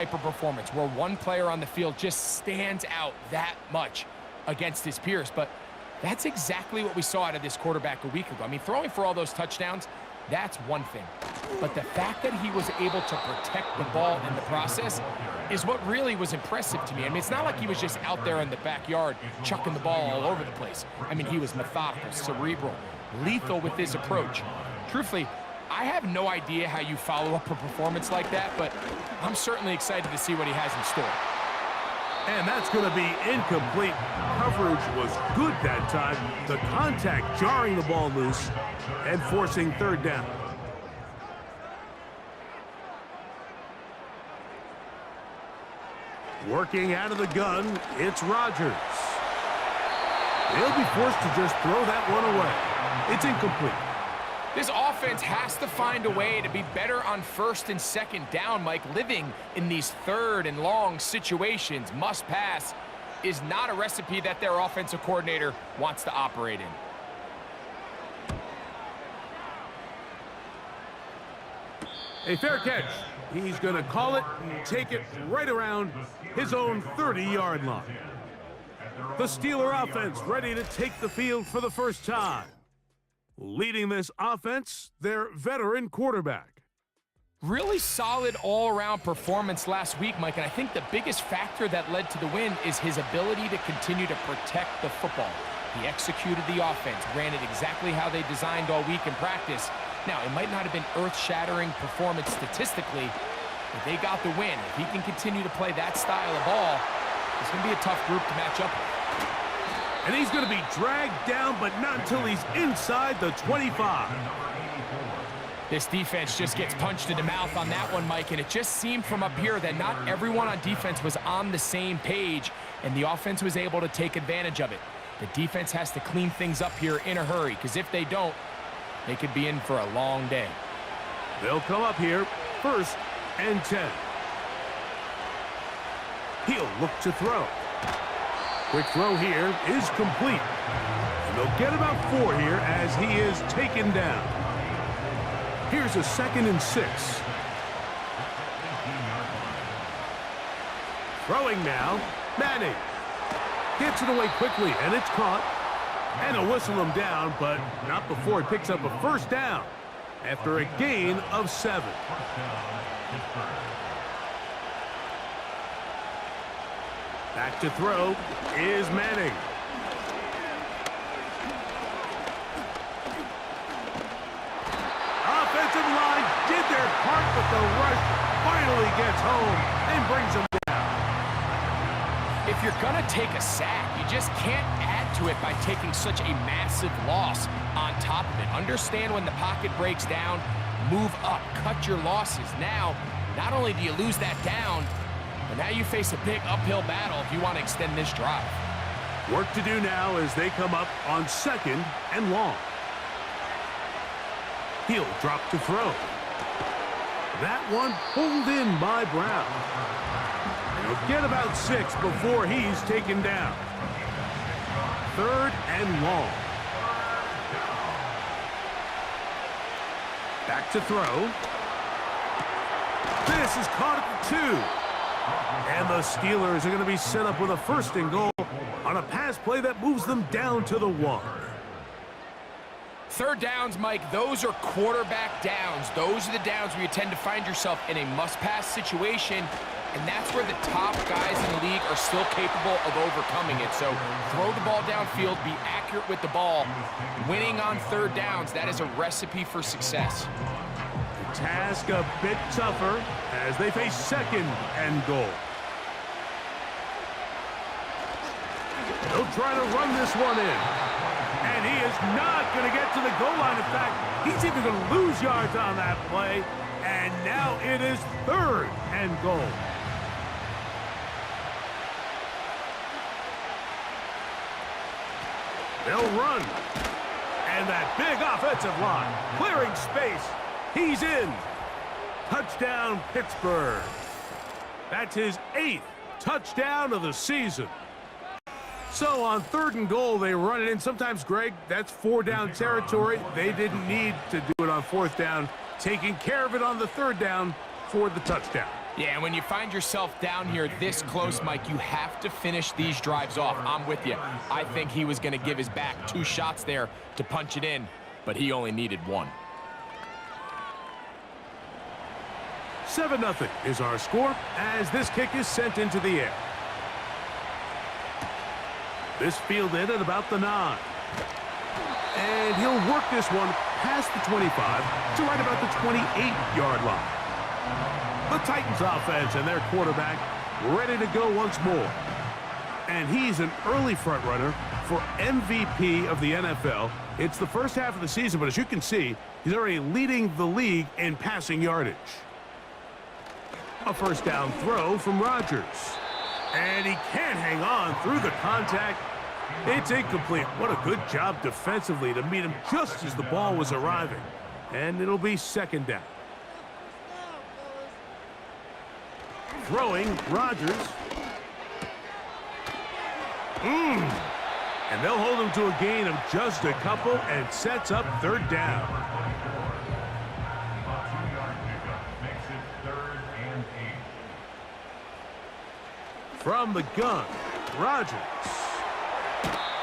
type of performance where one player on the field just stands out that much against his peers. But that's exactly what we saw out of this quarterback a week ago. I mean, throwing for all those touchdowns, that's one thing. But the fact that he was able to protect the ball in the process is what really was impressive to me. I mean, it's not like he was just out there in the backyard chucking the ball all over the place. I mean, he was methodical, cerebral, lethal with his approach. Truthfully, I have no idea how you follow up a performance like that, but I'm certainly excited to see what he has in store. And that's going to be incomplete. Coverage was good that time. The contact jarring the ball loose and forcing third down. Working out of the gun, it's Rodgers. He'll be forced to just throw that one away. It's incomplete. This offense has to find a way to be better on first and second down, Mike. Living in these third and long situations, must pass, is not a recipe that their offensive coordinator wants to operate in. A fair catch. He's going to call it and take it right around his own 30-yard line. The Steeler offense ready to take the field for the first time. Leading this offense, their veteran quarterback. Really solid all-around performance last week, Mike, and I think the biggest factor that led to the win is his ability to continue to protect the football. He executed the offense, ran it exactly how they designed all week in practice. Now, it might not have been earth-shattering performance statistically, but they got the win. If he can continue to play that style of ball, it's going to be a tough group to match up with. And he's going to be dragged down, but not until he's inside the 25. This defense just gets punched in the mouth on that one, Mike, and it just seemed from up here that not everyone on defense was on the same page, and the offense was able to take advantage of it. The defense has to clean things up here in a hurry, because if they don't, they could be in for a long day. They'll come up here, 1st and 10. He'll look to throw. Quick throw here is complete. And they'll get about 4 here as he is taken down. Here's a 2nd and 6. Throwing now, Madden. Gets it away quickly, and it's caught. And he'll whistle him down, but not before he picks up a first down after a gain of 7. Back to throw is Manning. Offensive line did their part, but the rush finally gets home and brings them down. If you're going to take a sack, you just can't add to it by taking such a massive loss on top of it. Understand when the pocket breaks down, move up, cut your losses. Now, not only do you lose that down, but now you face a big uphill battle if you want to extend this drive. Work to do now as they come up on 2nd and long. He'll drop to throw. That one pulled in by Brown. He'll get about 6 before he's taken down. 3rd and long. Back to throw. This is caught at the 2. And the Steelers are going to be set up with a 1st and goal on a pass play that moves them down to the 1. 3rd downs, Mike, those are quarterback downs. Those are the downs where you tend to find yourself in a must-pass situation, and that's where the top guys in the league are still capable of overcoming it. So throw the ball downfield, be accurate with the ball. Winning on 3rd downs, that is a recipe for success. The task a bit tougher as they face 2nd and goal. They'll try to run this one in. And he is not going to get to the goal line. In fact, he's even going to lose yards on that play. And now it is 3rd and goal. They'll run. And that big offensive line clearing space. He's in. Touchdown, Pittsburgh. That's his 8th touchdown of the season. So on 3rd and goal, they run it in. Sometimes, Greg, that's 4-down territory. They didn't need to do it on 4th down, taking care of it on the 3rd down for the touchdown. Yeah, and when you find yourself down here this close, Mike, you have to finish these drives off. I'm with you. I think he was going to give his back 2 shots there to punch it in, but he only needed 1. 7-0 is our score as this kick is sent into the air. This fielded at about the 9. And he'll work this one past the 25 to right about the 28-yard line. The Titans offense and their quarterback ready to go once more. And he's an early front runner for MVP of the NFL. It's the first half of the season, but as you can see, he's already leading the league in passing yardage. A first down throw from Rodgers. And he can't hang on through the contact. It's incomplete. What a good job defensively to meet him just as the ball was arriving. And it'll be second down. Throwing, Rodgers. And they'll hold him to a gain of just a couple and sets up third down. From the gun, Rodgers.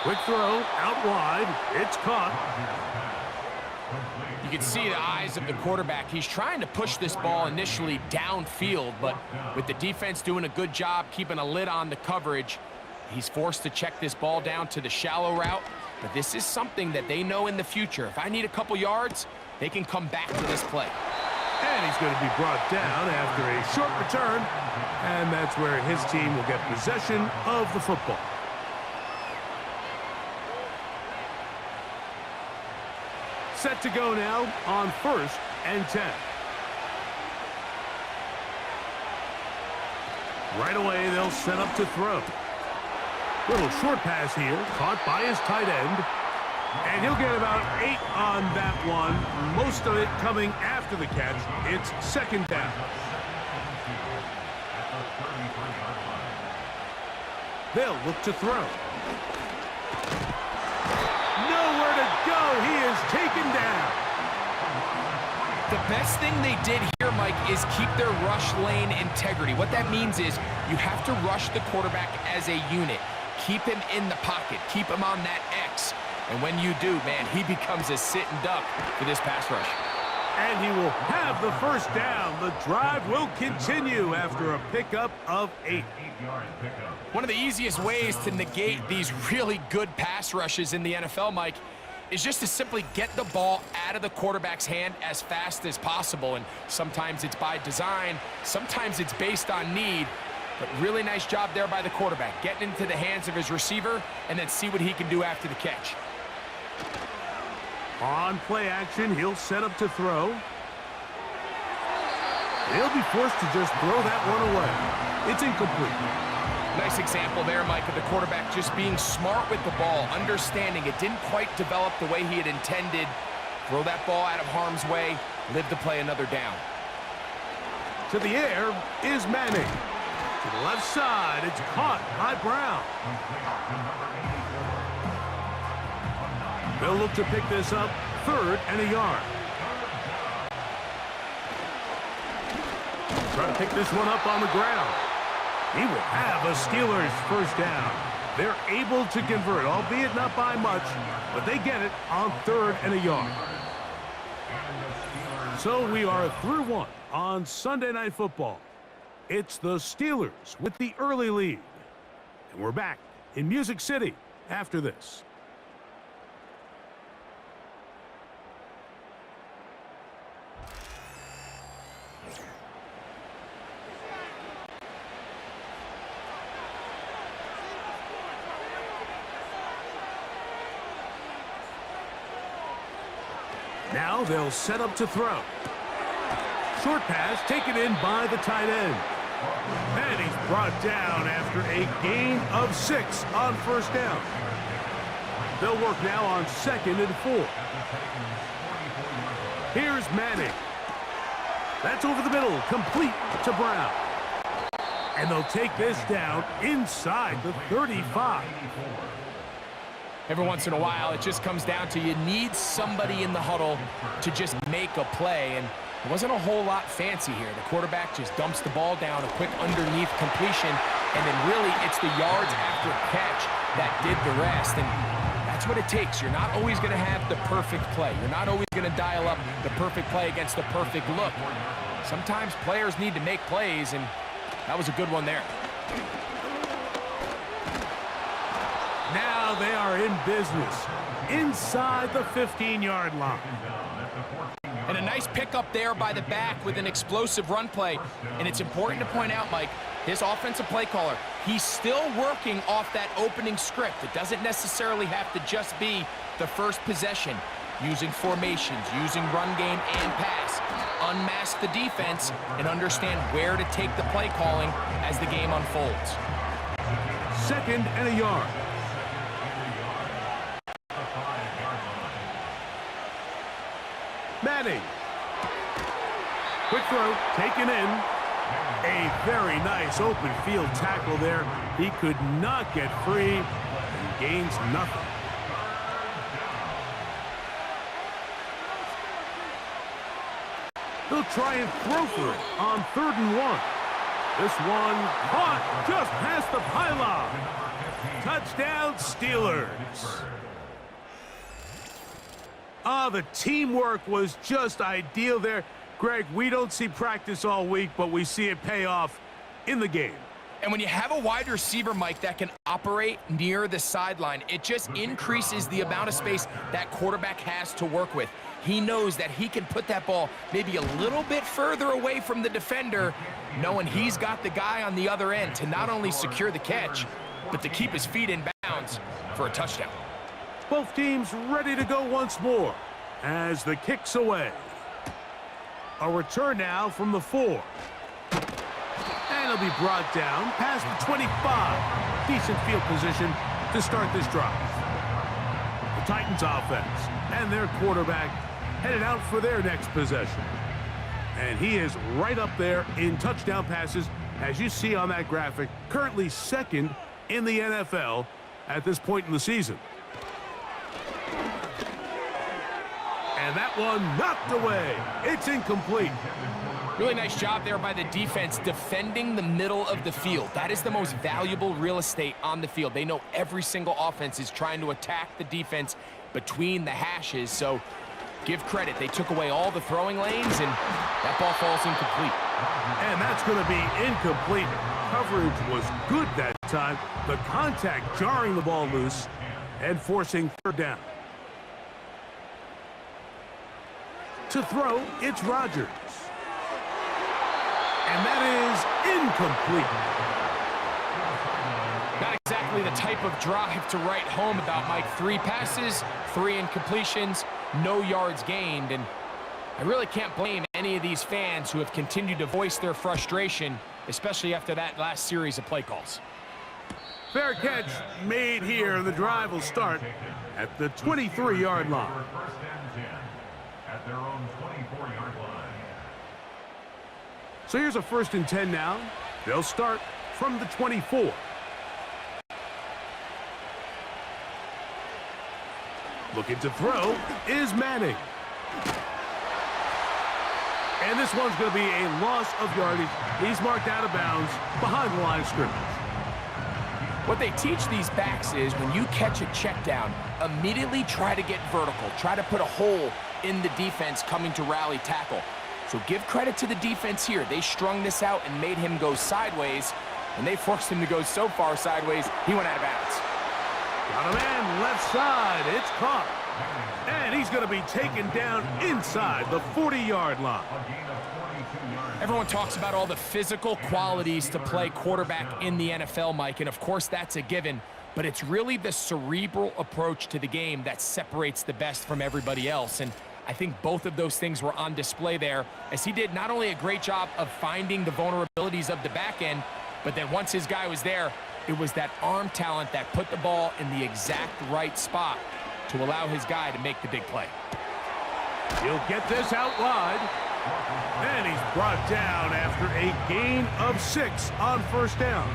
Quick throw, out wide. It's caught. You can see the eyes of the quarterback. He's trying to push this ball initially downfield, but with the defense doing a good job keeping a lid on the coverage, he's forced to check this ball down to the shallow route. But this is something that they know in the future. If I need a couple yards, they can come back to this play. And he's going to be brought down after a short return. And that's where his team will get possession of the football. Set to go now on 1st and 10. Right away, they'll set up to throw. Little short pass here, caught by his tight end. And he'll get about 8 on that one. Most of it coming after the catch. It's second down. They'll look to throw. Nowhere to go. He is taken down. The best thing they did here, Mike, is keep their rush lane integrity. What that means is you have to rush the quarterback as a unit. Keep him in the pocket. Keep him on that X. And when you do, man, he becomes a sitting duck for this pass rush. And he will have the first down. The drive will continue after a pickup of 8. One of the easiest ways to negate these really good pass rushes in the NFL, Mike, is just to simply get the ball out of the quarterback's hand as fast as possible. And sometimes it's by design, sometimes it's based on need. But really nice job there by the quarterback, getting into the hands of his receiver and then see what he can do after the catch. On play action, he'll set up to throw. He'll be forced to just throw that one away. It's incomplete. Nice example there, Mike, of the quarterback just being smart with the ball, understanding it didn't quite develop the way he had intended. Throw that ball out of harm's way, live to play another down. To the air is Manning. To the left side, it's caught by Brown. They'll look to pick this up, 3rd and a yard. Trying to pick this one up on the ground. He will have a Steelers first down. They're able to convert, albeit not by much, but they get it on 3rd and a yard. So we are through 1 on Sunday Night Football. It's the Steelers with the early lead. And we're back in Music City after this. Now they'll set up to throw. Short pass taken in by the tight end. And he's brought down after a gain of 6 on first down. They'll work now on 2nd and 4. Here's Manning. That's over the middle, complete to Brown. And they'll take this down inside the 35. Every once in a while, it just comes down to you need somebody in the huddle to just make a play. And It wasn't a whole lot fancy here. The quarterback just dumps the ball down, a quick underneath completion, and then really it's the yards after catch that did the rest. And that's what it takes. You're not always going to have the perfect play. You're not always going to dial up the perfect play against the perfect look. Sometimes players need to make plays, and that was a good one there. Now they are in business inside the 15-yard line. And a nice pickup there by the back with an explosive run play. And it's important to point out, Mike, his offensive play caller, he's still working off that opening script. It doesn't necessarily have to just be the first possession. Using formations, using run game and pass. Unmask the defense and understand where to take the play calling as the game unfolds. 2nd and a yard. Madden. Quick throw, taken in. A very nice open field tackle there. He could not get free and gains nothing. They'll try and throw for it on 3rd and 1. This one caught just past the pylon. Touchdown, Steelers. The teamwork was just ideal there. Greg, we don't see practice all week, but we see it pay off in the game. And when you have a wide receiver, Mike, that can operate near the sideline, it just increases the amount of space that quarterback has to work with. He knows that he can put that ball maybe a little bit further away from the defender, knowing he's got the guy on the other end to not only secure the catch, but to keep his feet in bounds for a touchdown. Both teams ready to go once more as the kick's away. A return now from the 4. And it'll be brought down past the 25. Decent field position to start this drive. The Titans offense and their quarterback headed out for their next possession. And he is right up there in touchdown passes, as you see on that graphic, currently 2nd in the NFL at this point in the season. And that one knocked away. It's incomplete. Really nice job there by the defense defending the middle of the field. That is the most valuable real estate on the field. They know every single offense is trying to attack the defense between the hashes, so give credit. They took away all the throwing lanes, and that ball falls incomplete. And that's going to be incomplete. Coverage was good that time. The contact jarring the ball loose and forcing 3rd down. To throw, it's Rodgers. And that is incomplete. Not exactly the type of drive to write home about, Mike. 3 passes, 3 incompletions, no yards gained. And I really can't blame any of these fans who have continued to voice their frustration, especially after that last series of play calls. Fair catch made here. The drive will start at the 23-yard line. At their own 24-yard line. So here's a 1st and 10 now. They'll start from the 24. Looking to throw is Manning. And this one's going to be a loss of yardage. He's marked out of bounds behind the line of scrimmage. What they teach these backs is when you catch a check down, immediately try to get vertical. Try to put a hole in the defense coming to rally tackle. So give credit to the defense here. They strung this out and made him go sideways, and they forced him to go so far sideways, he went out of bounds. Got a man left side. It's caught. And he's going to be taken down inside the 40-yard line. Everyone talks about all the physical qualities to play quarterback in the NFL, Mike, and of course that's a given, but it's really the cerebral approach to the game that separates the best from everybody else. And I think both of those things were on display there, as he did not only a great job of finding the vulnerabilities of the back end, but then once his guy was there, it was that arm talent that put the ball in the exact right spot to allow his guy to make the big play. He'll get this out wide. And he's brought down after a gain of 6 on 1st down.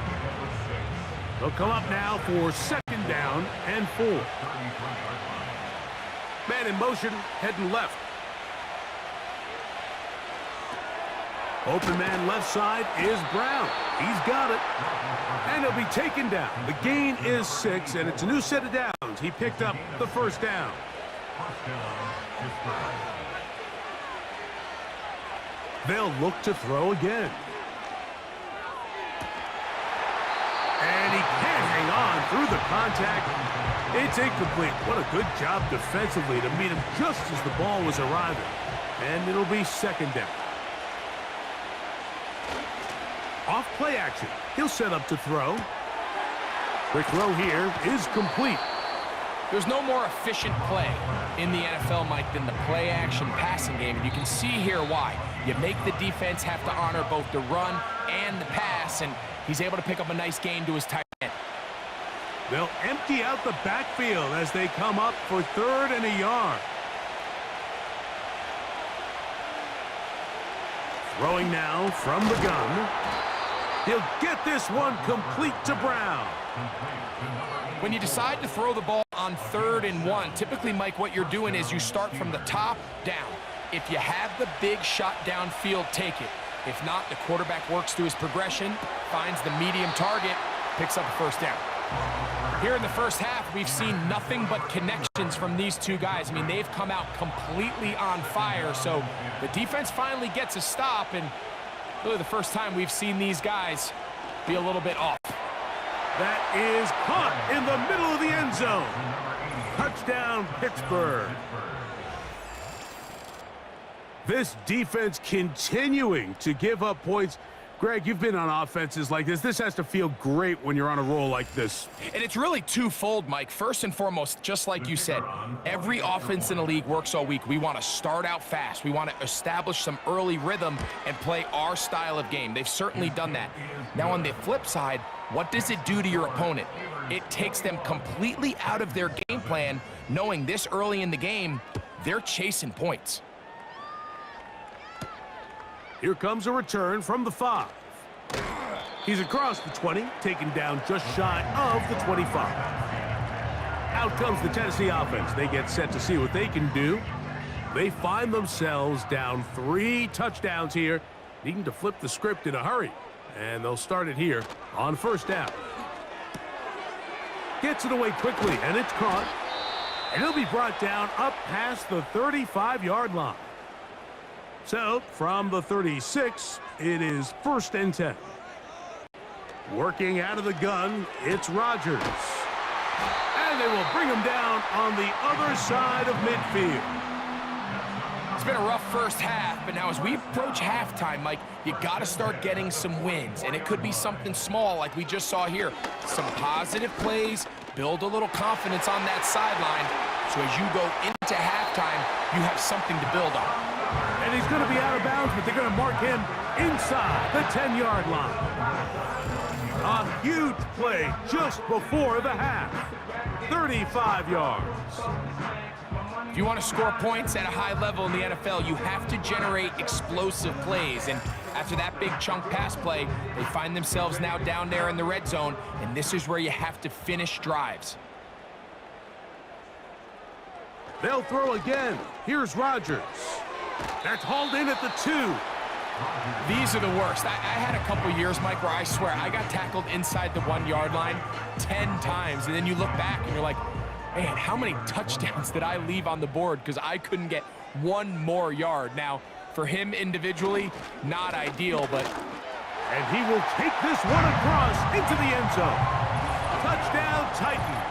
They'll come up now for 2nd down and 4. Man in motion, heading left. Open man left side is Brown. He's got it. And he'll be taken down. The gain is 6, and it's a new set of downs. He picked up the first down. They'll look to throw again. And he can't hang on through the contact. It's incomplete. What a good job defensively to meet him just as the ball was arriving. And it'll be second down. Off play action. He'll set up to throw. Quick throw here is complete. There's no more efficient play in the NFL, Mike, than the play-action passing game, and you can see here why. You make the defense have to honor both the run and the pass, and he's able to pick up a nice gain to his tight end. They'll empty out the backfield as they come up for 3rd and a yard. Throwing now from the gun. He'll get this one complete to Brown. When you decide to throw the ball on 3rd and 1, typically, Mike, what you're doing is you start from the top down. If you have the big shot downfield, take it. If not, the quarterback works through his progression, finds the medium target, picks up a first down. Here in the first half, we've seen nothing but connections from these two guys. I mean, they've come out completely on fire, so the defense finally gets a stop, and really the first time we've seen these guys be a little bit off. That is caught in the middle of the end zone. Touchdown, Pittsburgh. This defense continuing to give up points. Greg, you've been on offenses like this. This has to feel great when you're on a roll like this. And it's really twofold, Mike. First and foremost, just like you said, every offense in the league works all week. We want to start out fast. We want to establish some early rhythm and play our style of game. They've certainly done that. Now, on the flip side, what does it do to your opponent? It takes them completely out of their game plan, knowing this early in the game, they're chasing points. Here comes a return from the 5. He's across the 20, taken down just shy of the 25. Out comes the Tennessee offense. They get set to see what they can do. They find themselves down 3 touchdowns here, needing to flip the script in a hurry. And they'll start it here on first down. Gets it away quickly, and it's caught. And he'll be brought down up past the 35-yard line. So, from the 36, it is 1st and 10. Working out of the gun, it's Rodgers. And they will bring him down on the other side of midfield. It's been a rough first half, but now as we approach halftime, Mike, you got to start getting some wins. And it could be something small like we just saw here. Some positive plays, build a little confidence on that sideline. So as you go into halftime, you have something to build on. And he's going to be out of bounds, but they're going to mark him inside the 10-yard line. A huge play just before the half. 35 yards. If you want to score points at a high level in the NFL, you have to generate explosive plays. And after that big chunk pass play, they find themselves now down there in the red zone, and this is where you have to finish drives. They'll throw again. Here's Rodgers. That's hauled in at the 2. These are the worst. I had a couple years, Mike, where I swear I got tackled inside the 1-yard line 10 times, and then you look back and you're like, man, how many touchdowns did I leave on the board because I couldn't get one more yard? Now, for him individually, not ideal, but... And he will take this one across into the end zone. Touchdown, Titans.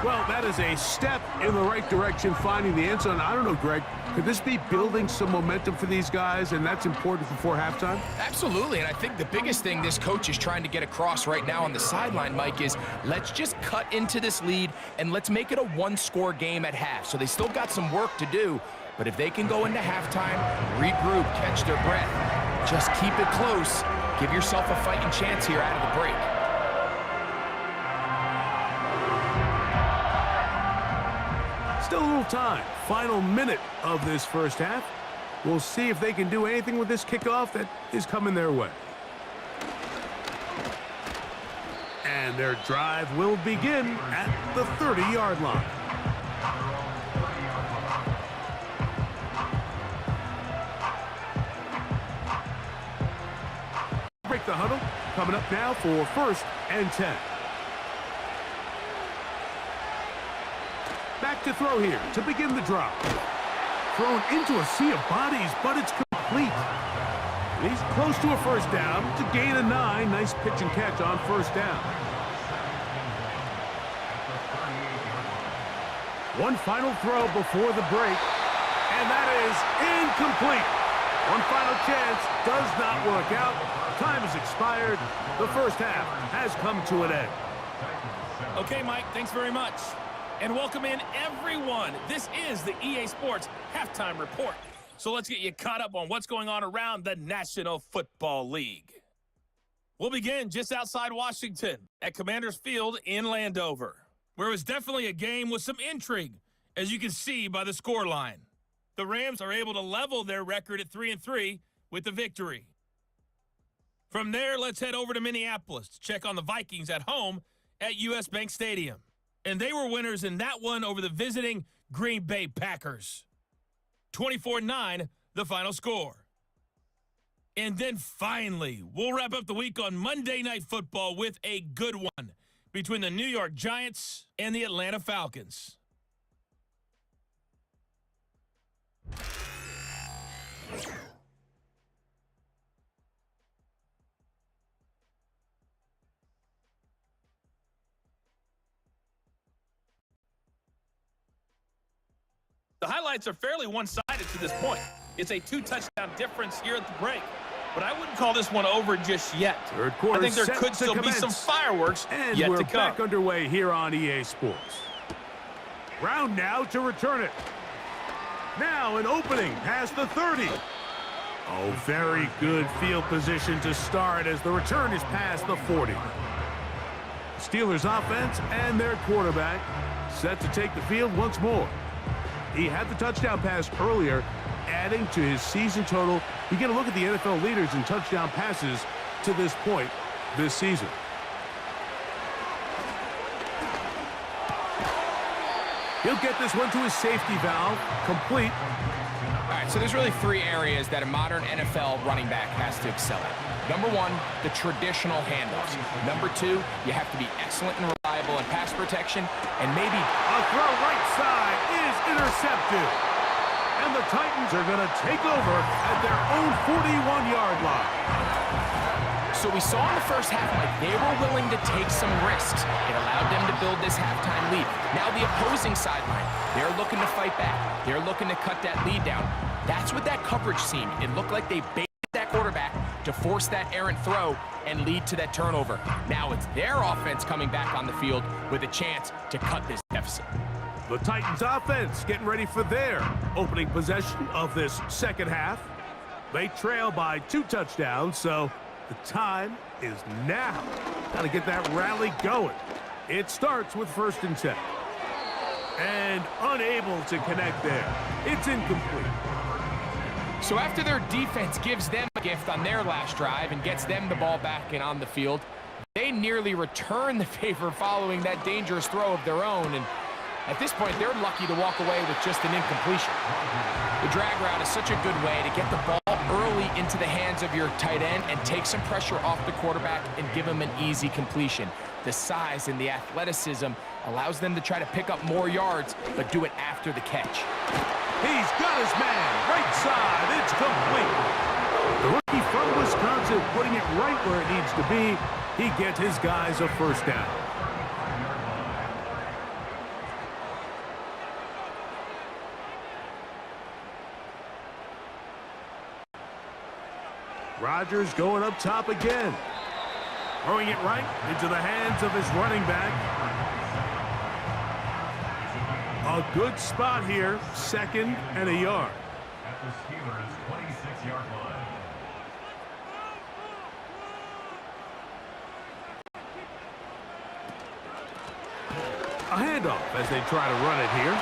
Well, that is a step in the right direction, finding the end zone. I don't know, Greg, could this be building some momentum for these guys, and that's important before halftime? Absolutely, and I think the biggest thing this coach is trying to get across right now on the sideline, Mike, is let's just cut into this lead, and let's make it a one-score game at half. So they still got some work to do, but if they can go into halftime, regroup, catch their breath, just keep it close, give yourself a fighting chance here out of the break. Still a little time. Final minute of this first half. We'll see if they can do anything with this kickoff that is coming their way. And their drive will begin at the 30-yard line. the huddle. Coming up now for 1st and 10. Back to throw here to begin the drop. Thrown into a sea of bodies, but it's complete. He's close to a first down to gain a 9. Nice pitch and catch on first down. One final throw before the break, and that is incomplete. One final chance does not work out. Time has expired. The first half has come to an end. Okay, Mike, thanks very much. And welcome in, everyone. This is the EA Sports Halftime Report. So let's get you caught up on what's going on around the National Football League. We'll begin just outside Washington at Commanders Field in Landover, where it was definitely a game with some intrigue, as you can see by the scoreline. The Rams are able to level their record at 3-3 with the victory. From there, let's head over to Minneapolis to check on the Vikings at home at US Bank Stadium. And they were winners in that one over the visiting Green Bay Packers. 24-9, the final score. And then finally, we'll wrap up the week on Monday Night Football with a good one between the New York Giants and the Atlanta Falcons. The highlights are fairly one-sided to this point. It's a 2-touchdown difference here at the break. But I wouldn't call this one over just yet. Third quarter, I think there could still be some fireworks and yet to we're come. back underway here on EA Sports. Brown now to return it. Now an opening past the 30. Oh, very good field position to start as the return is past the 40. Steelers offense and their quarterback set to take the field once more. He had the touchdown pass earlier, adding to his season total. You get a look at the NFL leaders in touchdown passes to this point this season. He'll get this one to his safety valve, complete. All right, so there's really 3 areas that a modern NFL running back has to excel at. Number 1, the traditional handoffs. Number 2, you have to be excellent and reliable in pass protection, and maybe a throw right side is intercepted. And the Titans are going to take over at their own 41-yard line. So we saw in the first half, like, they were willing to take some risks. It allowed them to build this halftime lead. Now the opposing sideline, they're looking to fight back. They're looking to cut that lead down. That's what that coverage seemed. It looked like they baited that quarterback to force that errant throw and lead to that turnover. Now it's their offense coming back on the field with a chance to cut this deficit. The Titans offense getting ready for their opening possession of this second half. They trail by 2 touchdowns, so the time is now. Got to get that rally going. It starts with 1st and 10. And unable to connect there. It's incomplete. So after their defense gives them a gift on their last drive and gets them the ball back and on the field, they nearly return the favor following that dangerous throw of their own. And at this point, they're lucky to walk away with just an incompletion. The drag route is such a good way to get the ball early into the hands of your tight end and take some pressure off the quarterback and give him an easy completion. The size and the athleticism allows them to try to pick up more yards, but do it after the catch. He's got his man, right side, it's complete. The rookie from Wisconsin putting it right where it needs to be. He gets his guys a first down. Rodgers going up top again. Throwing it right into the hands of his running back. A good spot here, 2nd and a yard. At the Steelers' 26-yard line. A handoff as they try to run it here.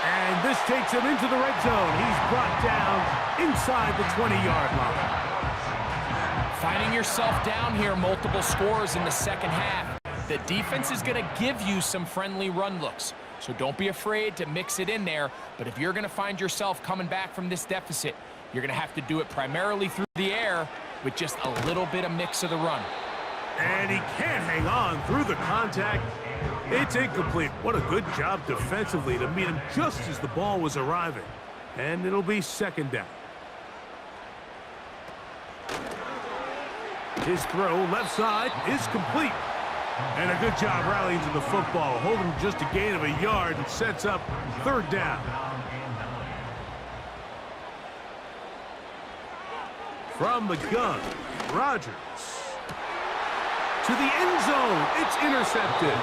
And this takes him into the red zone. He's brought down inside the 20-yard line. Finding yourself down here, multiple scores in the second half. The defense is going to give you some friendly run looks. So don't be afraid to mix it in there. But if you're going to find yourself coming back from this deficit, you're going to have to do it primarily through the air. with just a little bit of mix of the run. And he can't hang on through the contact. It's incomplete. What a good job defensively to meet him just as the ball was arriving. And it'll be second down. His throw left side is complete. And a good job rallying to the football. Holding just a gain of a yard and sets up third down. From the gun, Rodgers. To the end zone, it's intercepted.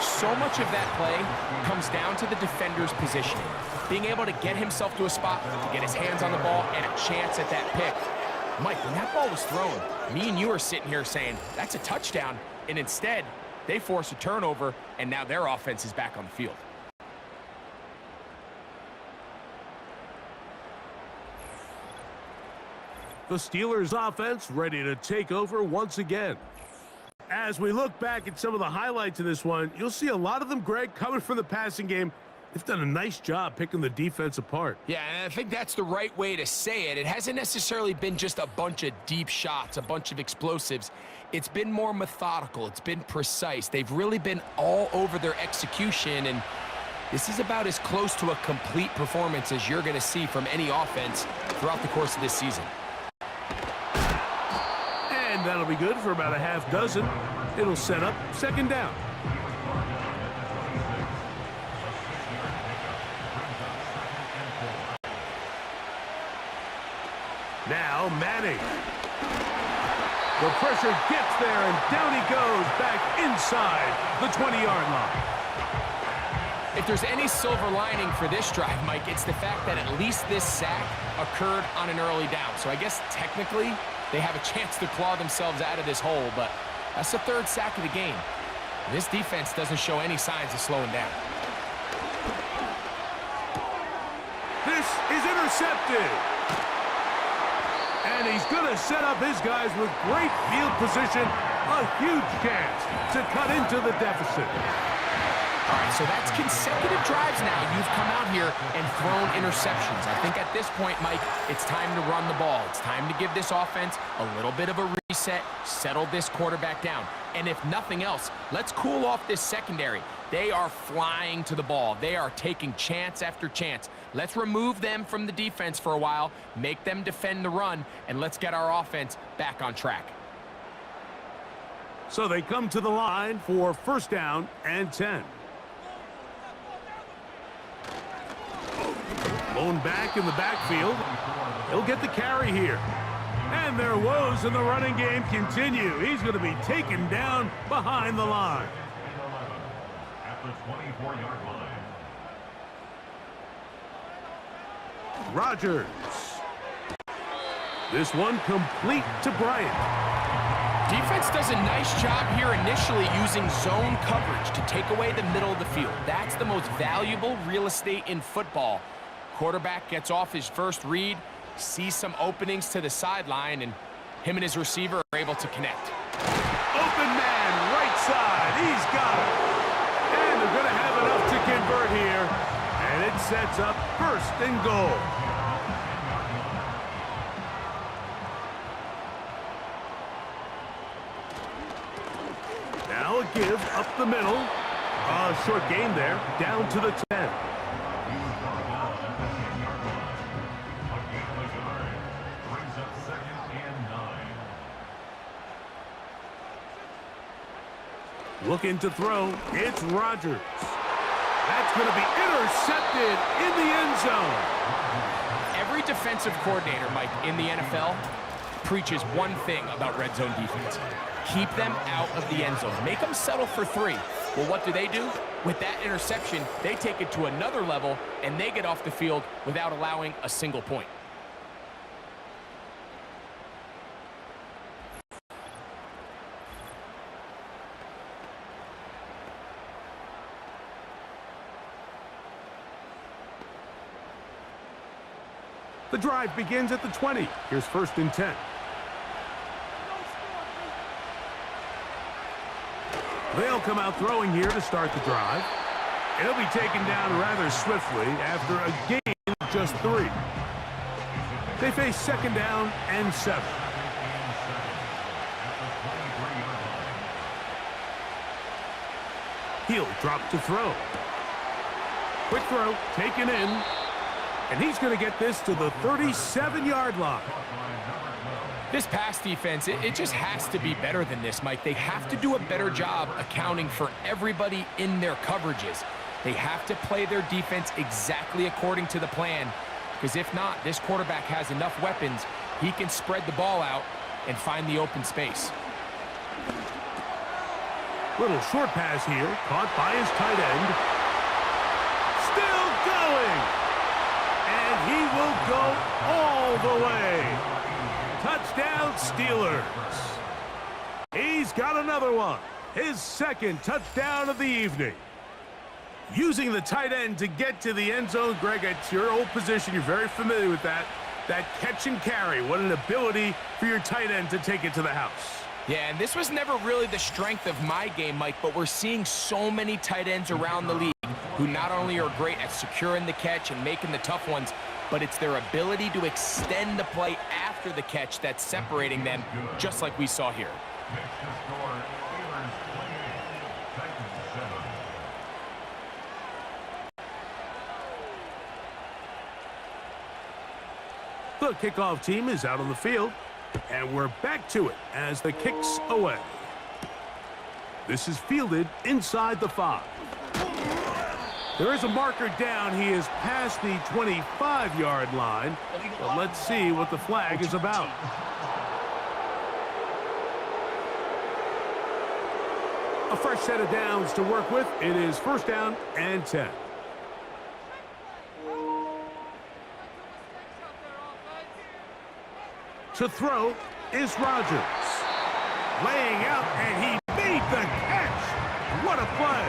So much of that play comes down to the defender's positioning. Being able to get himself to a spot, to get his hands on the ball, and a chance at that pick. Mike, when that ball was thrown, me and you are sitting here saying, that's a touchdown. And instead, they force a turnover, and now their offense is back on the field. The Steelers' offense ready to take over once again. As we look back at some of the highlights of this one, you'll see a lot of them, Greg, coming from the passing game. They've done a nice job picking the defense apart. Yeah, and I think that's the right way to say it. It hasn't necessarily been just a bunch of deep shots, a bunch of explosives. It's been more methodical. It's been precise. They've really been all over their execution, and this is about as close to a complete performance as you're going to see from any offense throughout the course of this season. And that'll be good for about a half dozen. It'll set up second down. Now Manning. The pressure gets there, and down he goes back inside the 20-yard line. If there's any silver lining for this drive, Mike, it's the fact that at least this sack occurred on an early down. So I guess technically they have a chance to claw themselves out of this hole, but that's the third sack of the game. This defense doesn't show any signs of slowing down. This is intercepted. And he's going to set up his guys with great field position. A huge chance to cut into the deficit. All right, so that's consecutive drives now. You've come out here and thrown interceptions. I think at this point, Mike, it's time to run the ball. It's time to give this offense a little bit of a reset, settle this quarterback down. And if nothing else, let's cool off this secondary. They are flying to the ball. They are taking chance after chance. Let's remove them from the defense for a while, make them defend the run, and let's get our offense back on track. So they come to the line for first down and 10. Blown back in the backfield. He'll get the carry here. And their woes in the running game continue. He's going to be taken down behind the line. At the 24-yard line. Rodgers. This one complete to Bryant. Defense does a nice job here initially using zone coverage to take away the middle of the field. That's the most valuable real estate in football. Quarterback gets off his first read, sees some openings to the sideline, and him and his receiver are able to connect. Open man, right side. He's got it. And they're going to have enough to convert here. And it sets up first and goal. Now a give up the middle. A short gain there, down to the 10. Looking to throw, it's Rodgers. That's going to be intercepted in the end zone. Every defensive coordinator, Mike, in the NFL preaches one thing about red zone defense. Keep them out of the end zone. Make them settle for 3. Well, what do? With that interception, they take it to another level, and they get off the field without allowing a single point. The drive begins at the 20. Here's first and 10. They'll come out throwing here to start the drive. It'll be taken down rather swiftly after a gain of just 3. They face second down and 7. He'll drop to throw. Quick throw, taken in. And he's going to get this to the 37-yard line. This pass defense, it just has to be better than this, Mike. They have to do a better job accounting for everybody in their coverages. They have to play their defense exactly according to the plan, because if not, this quarterback has enough weapons, he can spread the ball out and find the open space. Little short pass here, caught by his tight end. Still going! And he will go all the way. Touchdown, Steelers. He's got another one. His second touchdown of the evening. Using the tight end to get to the end zone, Greg, it's your old position. You're very familiar with that. That catch and carry. What an ability for your tight end to take it to the house. Yeah, and this was never really the strength of my game, Mike, but we're seeing so many tight ends around the league who not only are great at securing the catch and making the tough ones, but it's their ability to extend the play after the catch that's separating them, just like we saw here. The kickoff team is out on the field, and we're back to it as the kick's away. This is fielded inside the 5. There is a marker down. He is past the 25-yard line, but let's see what the flag is about. A fresh set of downs to work with. It is first down and 10. To throw is Rodgers. Laying out, and he made the catch. What a play.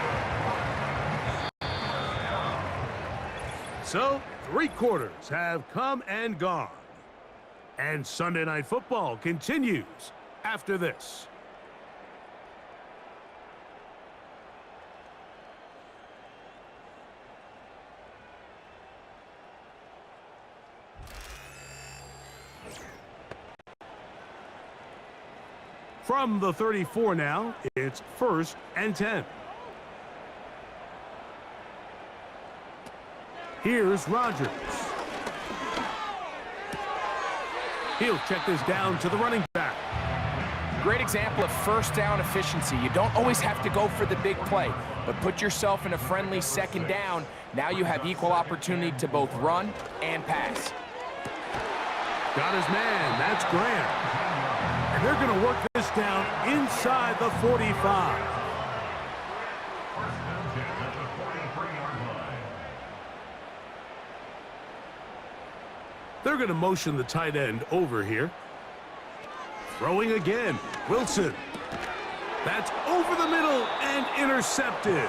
So, 3 quarters have come and gone. And Sunday Night Football continues after this. From the 34 now, it's first and 10. Here's Rodgers. He'll check this down to the running back. Great example of first down efficiency. You don't always have to go for the big play, but put yourself in a friendly second down. Now you have equal opportunity to both run and pass. Got his man. That's Graham. And they're going to work this down inside the 45. They're going to motion the tight end over here. Throwing again. Wilson. That's over the middle and intercepted.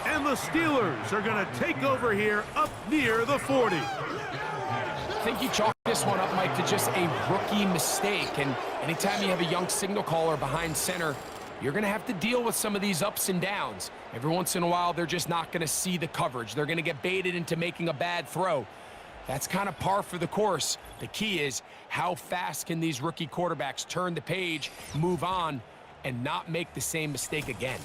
And the Steelers are going to take over here up near the 40. I think you chalk this one up, Mike, to just a rookie mistake. And anytime you have a young signal caller behind center, you're going to have to deal with some of these ups and downs. Every once in a while, they're just not going to see the coverage. They're going to get baited into making a bad throw. That's kind of par for the course. The key is how fast can these rookie quarterbacks turn the page, move on, and not make the same mistake again.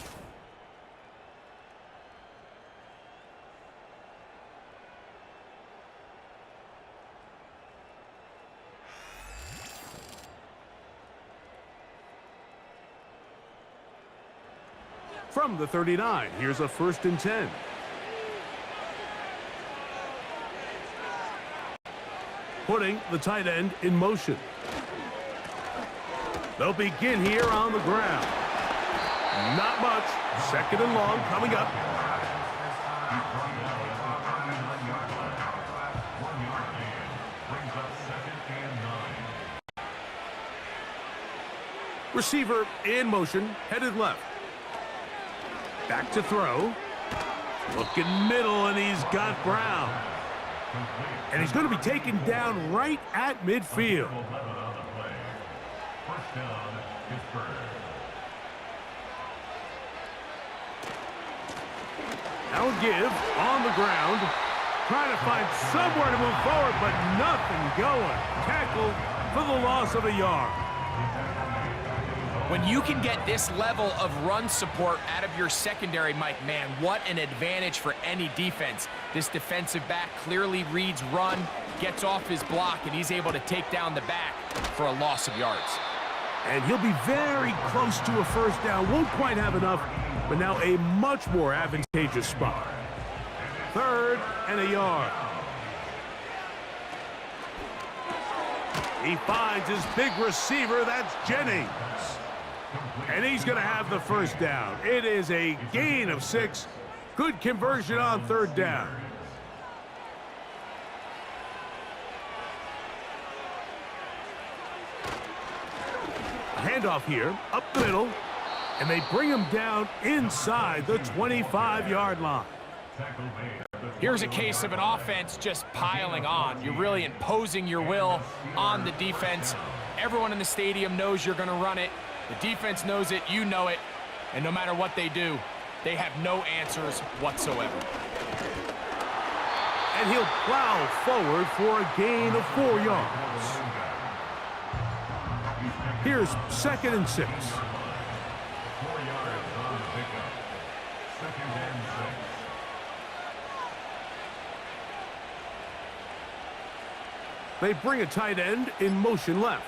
From the 39, here's a first and 10. Putting the tight end in motion. They'll begin here on the ground. Not much. Second and long coming up. Receiver in motion, headed left. Back to throw. Looking middle, and he's got Brown. And he's going to be taken down right at midfield. Now a give on the ground. Trying to find somewhere to move forward, but nothing going. Tackled for the loss of a yard. When you can get this level of run support out of your secondary, Mike, man, what an advantage for any defense. This defensive back clearly reads run, gets off his block, and he's able to take down the back for a loss of yards. And he'll be very close to a first down. Won't quite have enough, but now a much more advantageous spot. 3rd and a yard. He finds his big receiver. That's Jennings. And he's going to have the first down. It is a gain of 6. Good conversion on 3rd down. Handoff here, up the middle, and they bring him down inside the 25-yard line. Here's a case of an offense just piling on. You're really imposing your will on the defense. Everyone in the stadium knows you're going to run it. The defense knows it, you know it, and no matter what they do, they have no answers whatsoever. And he'll plow forward for a gain of 4 yards. Here's 2nd and 6. 4 yards on the pickup. 2nd and 6. They bring a tight end in motion left.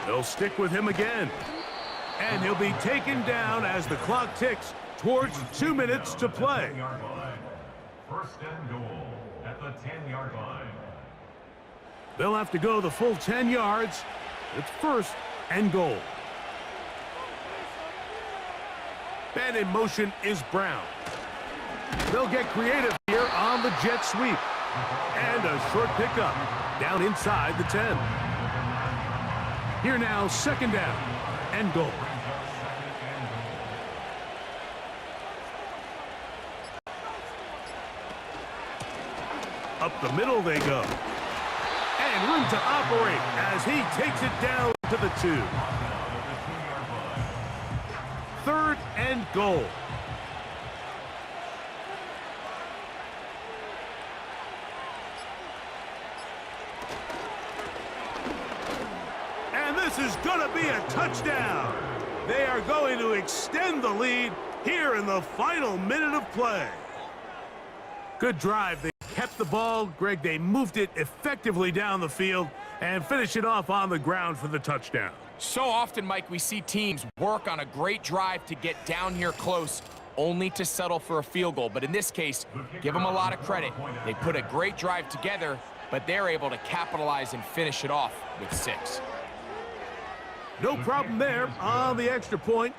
They'll stick with him again. And he'll be taken down as the clock ticks towards 2 minutes to play. 10-yard line. 1st and goal at the 10-yard line. They'll have to go the full 10 yards. It's 1st and goal. And in motion is Brown. They'll get creative here on the jet sweep. And a short pickup down inside the 10. Here now, 2nd down and goal. Up the middle they go. And room to operate as he takes it down to the 2. 3rd and goal. And this is going to be a touchdown. They are going to extend the lead here in the final minute of play. Good drive. They kept the ball. Greg, they moved it effectively down the field and finished it off on the ground for the touchdown. So often, Mike, we see teams work on a great drive to get down here close, only to settle for a field goal. But in this case, give them a lot of credit. They put a great drive together, but they're able to capitalize and finish it off with 6. No problem there on the extra point.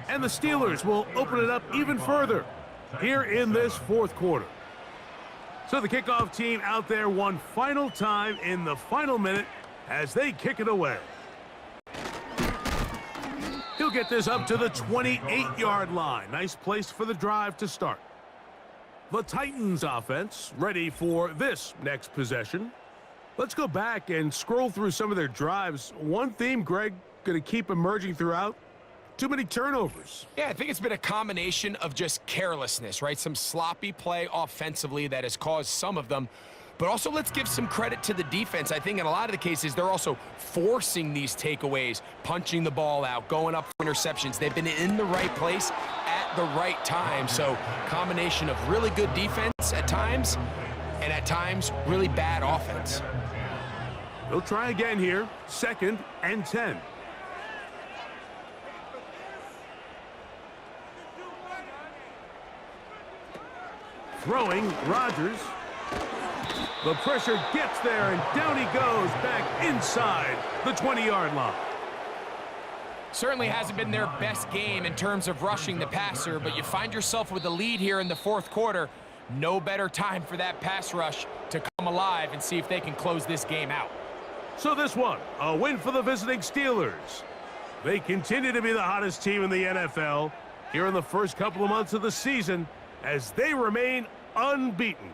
And the Steelers will open it up even further here in this 4th quarter. So the kickoff team out there one final time in the final minute as they kick it away. He'll get this up to the 28-yard line. Nice place for the drive to start. The Titans offense ready for this next possession. Let's go back and scroll through some of their drives. One theme, Greg, going to keep emerging throughout. Too many turnovers. Yeah, I think it's been a combination of just carelessness, right? Some sloppy play offensively that has caused some of them. But also, let's give some credit to the defense. I think in a lot of the cases, they're also forcing these takeaways, punching the ball out, going up for interceptions. They've been in the right place at the right time. So, combination of really good defense at times, and at times, really bad offense. They'll try again here. 2nd and 10. Throwing, Rodgers. The pressure gets there, and down he goes back inside the 20-yard line. Certainly hasn't been their best game in terms of rushing the passer, but you find yourself with a lead here in the 4th quarter. No better time for that pass rush to come alive and see if they can close this game out. So this one, a win for the visiting Steelers. They continue to be the hottest team in the NFL here in the first couple of months of the season as they remain unbeaten.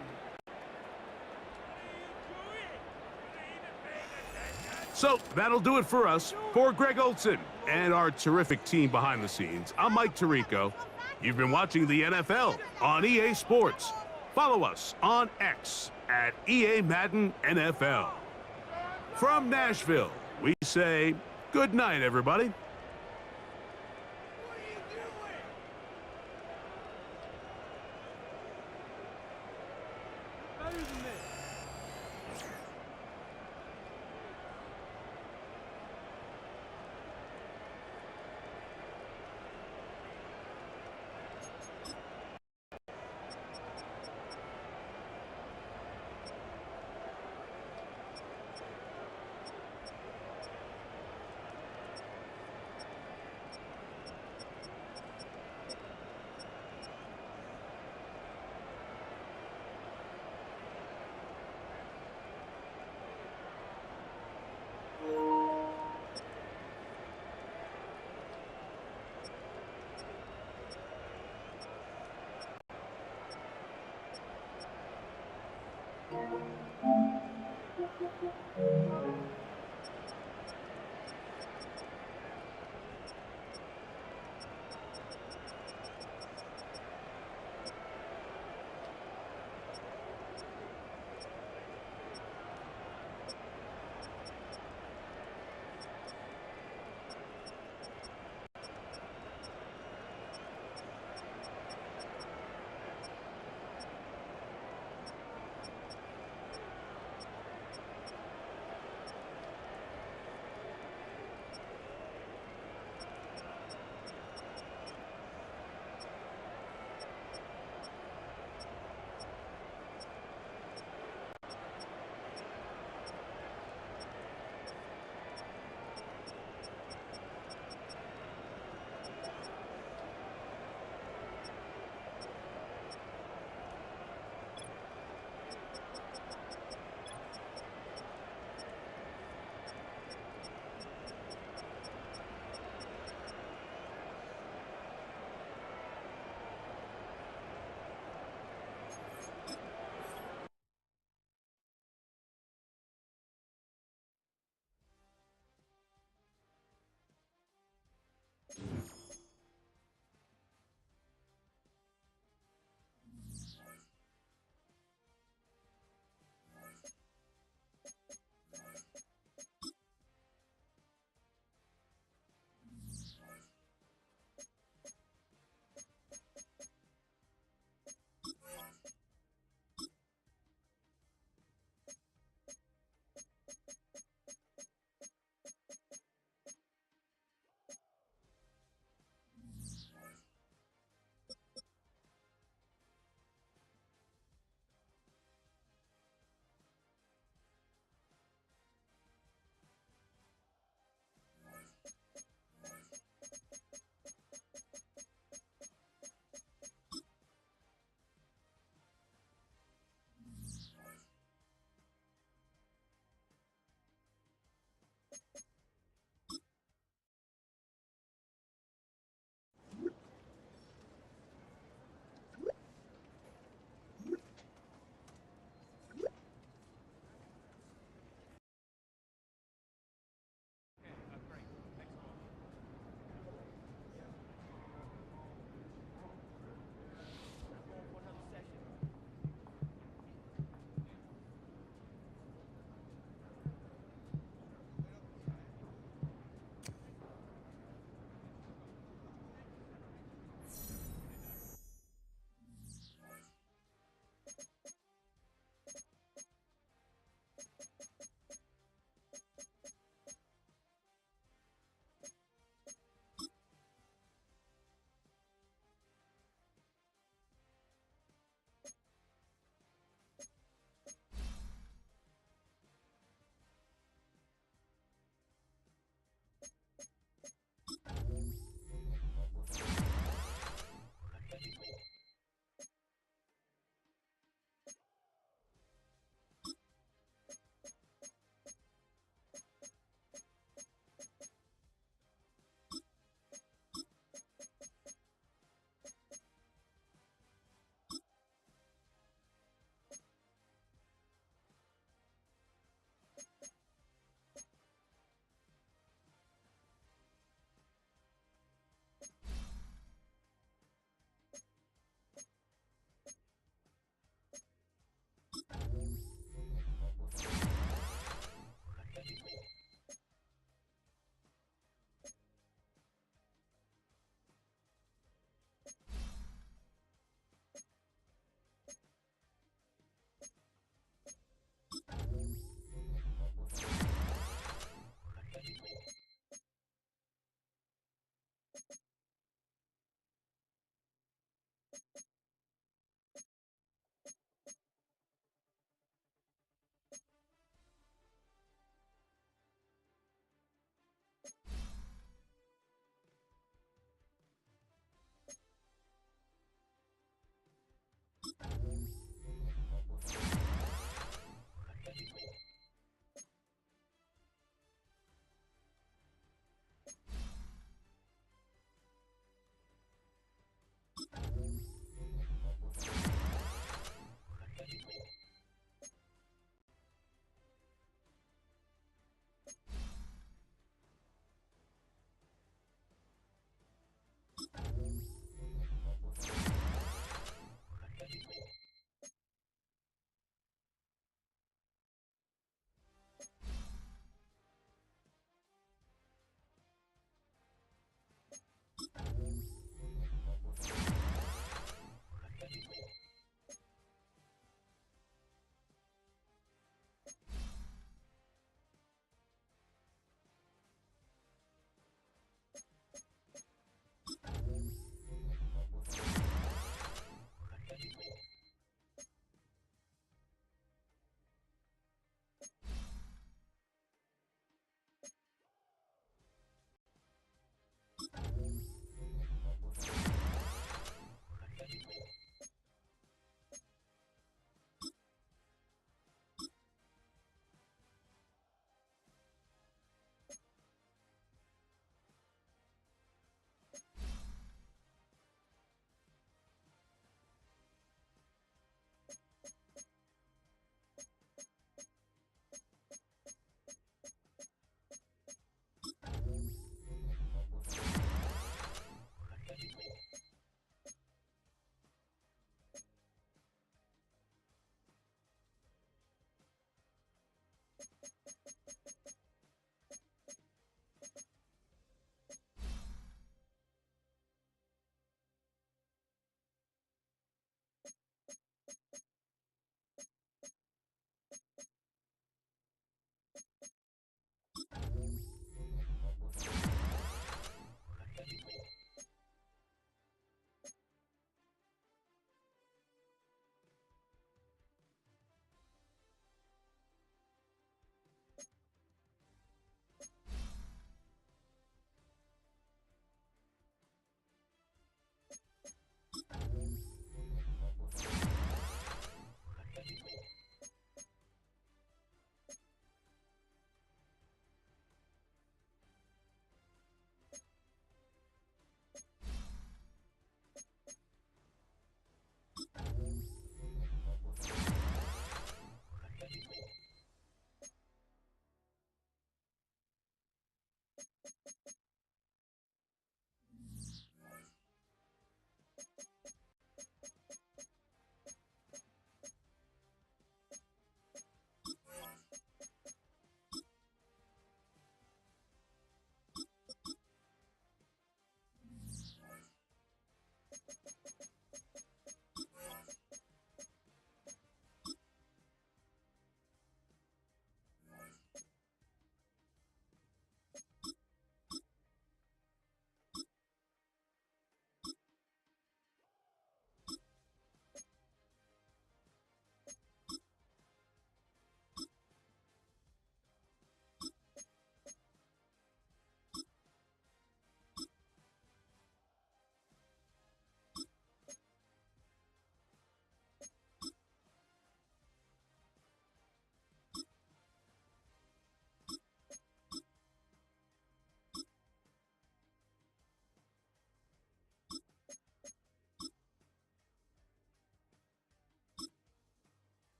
So that'll do it for us. For Greg Olson and our terrific team behind the scenes, I'm Mike Tirico. You've been watching the NFL on EA Sports. Follow us on X at EA Madden NFL. From Nashville, We say good night, everybody.